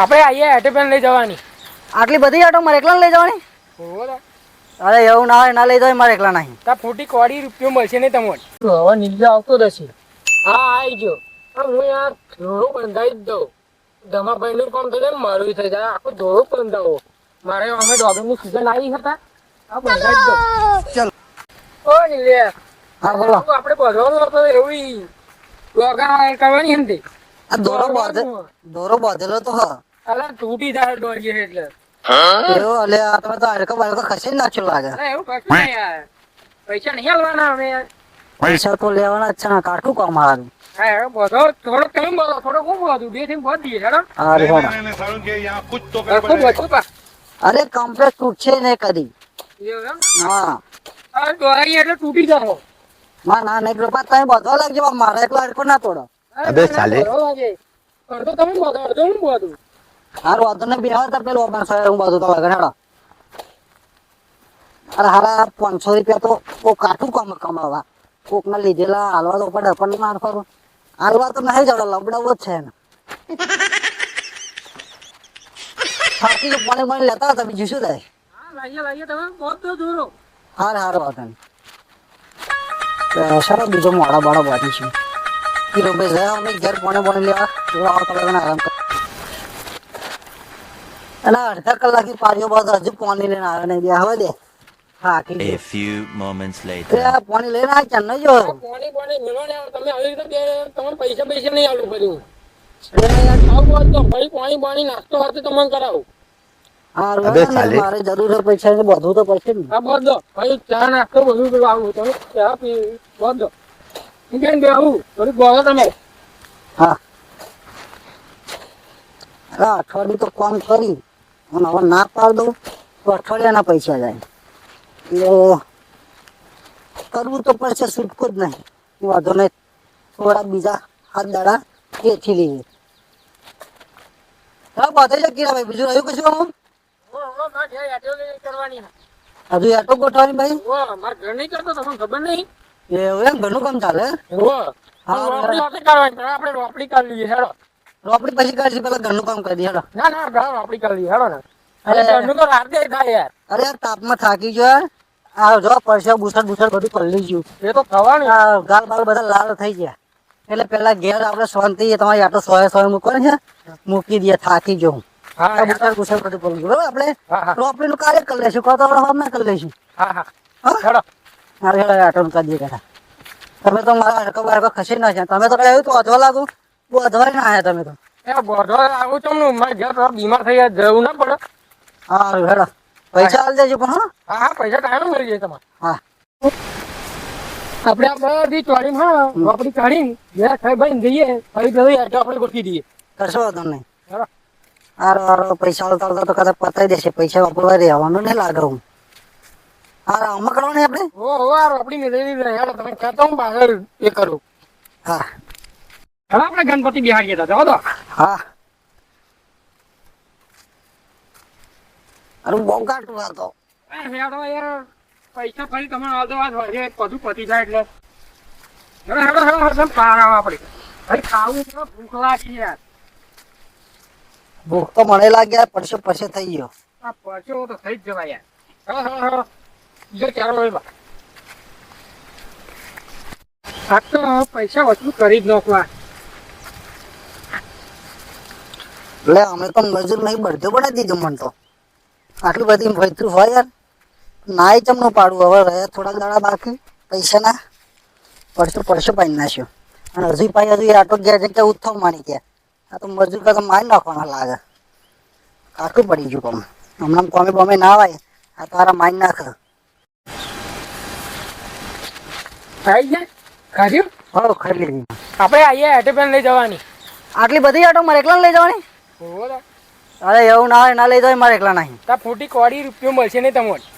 આપણે આઈએ એટેપેન લઈ જવાની. આટલી બધી આટો મારે એકલા લઈ જવાની? હોવે. અરે એવું ના હોય, ના લઈ જવાય, મારે એકલા નહીં. તા ફૂટી કોડી રૂપિયો મળશે નહીં તમને. હવે નીચે આવતો રહેશે. હા આવી ગયો. હું યાર ધોળું બંધાઈ જ દઉં. ધમાભાઈનું કામ થઈ જાય, મારું થઈ જાય. આખું ધોળું બંધાવો. મારે અમે ડોગરની સિઝન આવી હતા. આ બંધાઈ જ દઉં. ચાલ. ઓ નીલે. હા બોલો. આપણે બધવાનું હતો એવી ડોગા કરવાની હતી. આ દોરો બાંધેલો તો હા. અલા તૂટી જાય ડોગી એટલે. એવું અલે આ તમે તો હરકો બારકો ખસી નાખ્યો લાગે. અરે એવું કશું નહીં યાર. પૈસા નહીં આલવાના અમે યાર. પૈસા તો લેવાના જ છે ને, કાઠું કામ આવે. હા હવે બધો થોડો કેમ બોલો, થોડો કોમ બોલું, બે થી બોલ દઈએ હેડો. અરે सारुण के यहाँ कुछ तो ખૂબ ઓછું પા. અરે કમ્પ્લેટ તૂટશે ને કદી. એવું એમ? હા આ દોરાઈ એટલે તૂટી જાઓ. ના નહીં કૃપા તમે બધવા લાગજો, મારા એકલા હરકો ના તોડો. અબે સાલે. અડધો તમે બોલો, અડધો હું બોલું. હારું વાંધો ને બેહવા તો પેલું અમારે સાહેબ હું બધું તો લાગે હેડો. અરે હારા 500 રૂપિયા તો કોક કાઠું કામ કમાવા, કોક ના લીધેલા હાલવા તો પડે, પણ ના ફરું હાલવા તો નહીં જડો, લબડાવો જ છે ને. થાકી તો પાણી લેતા હતા, બીજું શું થાય. હા લાઈએ તમે બોલ તો દોરો. હારું વાંધો નહીં. સારા બીજો મોડા બાળા બાકી છે. કિલો ભાઈ જાય અમે ઘેર પાણી લેવા આવતા લાગે આરામ કર. અને અડધા કલાકથી પાણીઓ બાદ હજુ પાણી લઈને આવે નહીં, હવે દે. હા A few moments later. પાણી લઈને આવે ચાલ નહીં જો. પાણી મેળો ને તમે આવી રીતે બે તમને પૈસા નહીં આલું કર્યું. આવું વાત તો ભાઈ પાણી નાસ્તો હાથે તમને કરાવું. મારે જરૂર છે પૈસા ને બધું તો પડશે ને. હા બોલ દો ભાઈ, ચા નાસ્તો બધું પેલું આવું તમે ચા પી બોલ દો. હું કેમ બે આવું થોડીક બોલો તમે. હા અઠવાડિયું તો કામ કરી અને હવે ના પાડ દઉં તો અઠવાડિયાના પૈસા જાય. એટલે કરવું તો પડશે, છૂટકો જ નહીં. વાંધો નહીં, થોડા બીજા હાથ દાડા એથી લઈએ. હા બધે જ કીરા ભાઈ, બીજું રહ્યું કશું આમ? કરવાની હજુ એટો ગોઠવાની ભાઈ? મારે ઘર નહીં કરતો તમને ખબર નહીં. એવું એમ ઘરનું કામ ચાલે? આપણે રોપડી કરી લઈએ હેડો. રોપડી પછી કરશે, પેલા ઘરનું કામ કરી દે હેડો. ના રોપડી કરી લઈએ હેડો ને. ઘરનું તો રાતે થાય યાર. અરે યાર તાપમાં થાકી ગયો. આ જો પરસ્યા બુસર બધું કરી લીધું. એ તો થવાનું. ગાલ બાલ બધા લાલ થઈ ગયા. એટલે પેલા ઘેર આપણે શાંતિ તમારી આટો સોય મૂકો છે, મૂકી દે. થાકી ગયો બુસર બધું કરી ગયું. આપણે રોપડી નું કાર્ય કરી લઈશું, કહો તો આપણે હમ ના કરી લઈશું. હેડો. મારે હેડો આટો કરી દે. તમે તો મારા હરકો બારકો ખસી ના છે. તમે તો કઈ આવ્યું તો અધવા લાગુ, બહુ અધવાઈ ના આવ્યા તમે તો. બોધો આવું તમને મારે ઘેર બીમાર થઈ જાય, જવું ના પડે. હા હેડો પૈસા આલી દેજો પણ. હા પૈસા ટાઈમ મળી જાય તમારે. હા આપણે આ બધી ચોરીમાં રોપડી કાઢીને ઘેર ખાઈ ભાઈ જઈએ, ફરી જઈએ આપણે ગોઠવી દઈએ. કરશો વાંધો નહીં. હારો પૈસા આવતા તો કદાચ પતાવી દેશે. પૈસા વાપરવા રહેવાનું નહીં લાગે. હું હારા આમાં કરવાની આપણે. આ રોપડી ને લઈ યાર તમે કહેતો હું બહાર એ કરું. હા હવે આપણે ગણપતિ બિહાડીએ હતા તો. હા અરે બહુ કાઢું આ તો. હેડો યાર પૈસા ફરી તમે આવતો વાત હોય બધું પતી જાય એટલે હેડો પાર આવે આપણે. ભાઈ ખાવું તો ભૂખ લાગી યાર. ભૂખ તો મને લાગ્યા, પરસો પરસે થઈ ગયો. આ પરસો તો થઈ જ જવાય યાર. હેડો બીજો ચાલો હોય. આ તો પૈસા વસૂલ કરી જ નાખવા. એટલે અમે તો મજૂર નહીં બધું બનાવી દીધું. મને તો આટલી બધી ભયતું હોય યાર. નાય ચમનું પાડું. હવે રહ્યા થોડાક દાડા બાકી પૈસા ના પરસો પાડી નાખ્યો. અને હજુ પાઈ આટો ગયા છે કે ઉત્થવ માની ગયા. આ તો મજૂર કરતા મારી નાખવાના લાગે. કાઠું પડી ગયું કોમ. હમણાં કોમે બોમે ના આવે આ તારા મારી નાખ. ખાઈ જાય ખાધ્યું. હો ખાઈ લીધી. આપણે આઈએ એટેપેન લઈ જવાની. આટલી બધી આટો મારે એકલા લઈ જવાની? અરે એવું ના હોય, ના લઈ જવાય, મારે એકલા નહીં. તા ફૂટી કોડી રૂપિયો મળશે નહીં તમને.